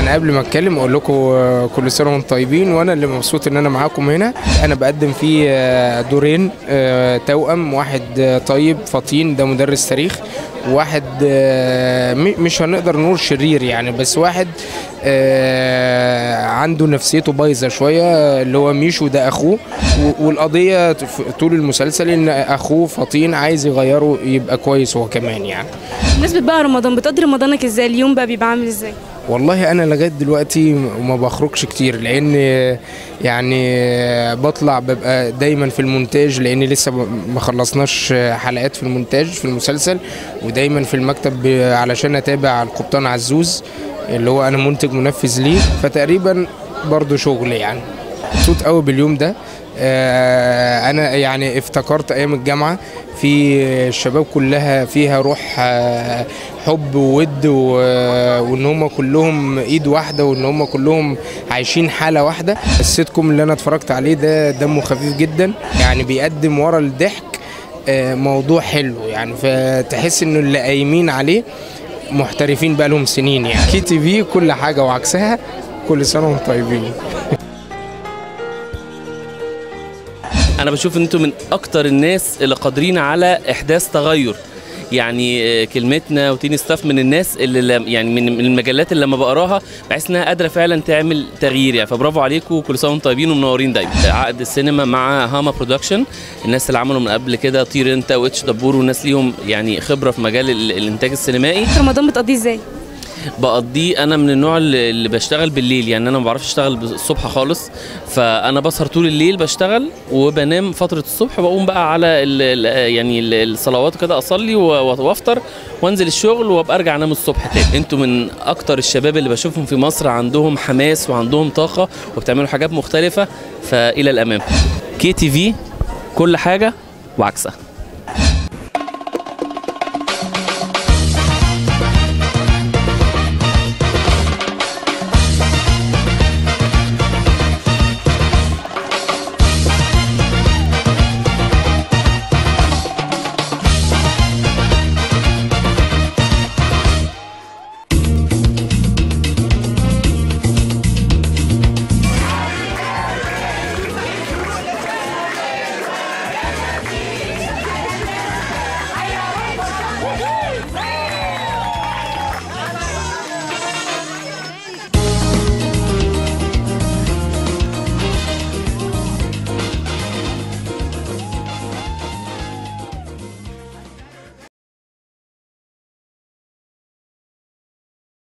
انا قبل ما اتكلم اقول لكم كل سنه وانتم طيبين، وانا اللي مبسوط ان انا معاكم هنا. انا بقدم فيه دورين توأم، واحد طيب فطين ده مدرس تاريخ، وواحد مش هنقدر نقول شرير يعني، بس واحد عنده نفسيته بايظه شويه اللي هو ميشو ده اخوه. والقضيه طول المسلسل ان اخوه فطين عايز يغيره يبقى كويس هو كمان يعني. بالنسبه بقى رمضان، بتقضي رمضانك ازاي؟ اليوم بقى بيبقى عامل ازاي؟ والله انا لغايه دلوقتي ما بخرجش كتير، لان يعني بطلع ببقى دايما في المونتاج، لان لسه ما خلصناش حلقات في المونتاج في المسلسل، ودايما في المكتب علشان اتابع القبطان عزوز اللي هو انا منتج منفذ ليه، فتقريبا برضو شغل يعني. مبسوط قوي باليوم ده. انا يعني افتكرت ايام الجامعه، في الشباب كلها فيها روح حب وود، وان هم كلهم ايد واحده، وان هم كلهم عايشين حاله واحده. السيت كوم اللي انا اتفرجت عليه ده دمه خفيف جدا، يعني بيقدم ورا الضحك موضوع حلو يعني، فتحس انه اللي قايمين عليه محترفين بقى لهم سنين يعني. كي تي في كل حاجه وعكسها. كل سنه وانتم طيبين. أنا بشوف إن أنتم من أكتر الناس اللي قادرين على إحداث تغير، يعني كلمتنا وتيني ستاف من الناس اللي يعني من المجلات اللي لما بقراها بحس إنها قادرة فعلا تعمل تغيير يعني، فبرافو عليكم، كل سنة وأنتم طيبين ومنورين دايما. عقد السينما مع هاما برودكشن، الناس اللي عملوا من قبل كده طير أنت واتش دبور، والناس ليهم يعني خبرة في مجال الإنتاج السينمائي. رمضان بتقضيه إزاي؟ بقضيه انا من النوع اللي بشتغل بالليل، يعني انا ما بعرفش اشتغل الصبح خالص، فانا بسهر طول الليل بشتغل وبنام فتره الصبح، بقوم بقى على يعني الصلوات كده اصلي وافطر وانزل الشغل وابقى ارجع انام الصبح تاني. انتوا من اكتر الشباب اللي بشوفهم في مصر عندهم حماس وعندهم طاقه وبتعملوا حاجات مختلفه، فالى الامام. كي تي في كل حاجه وعكسها.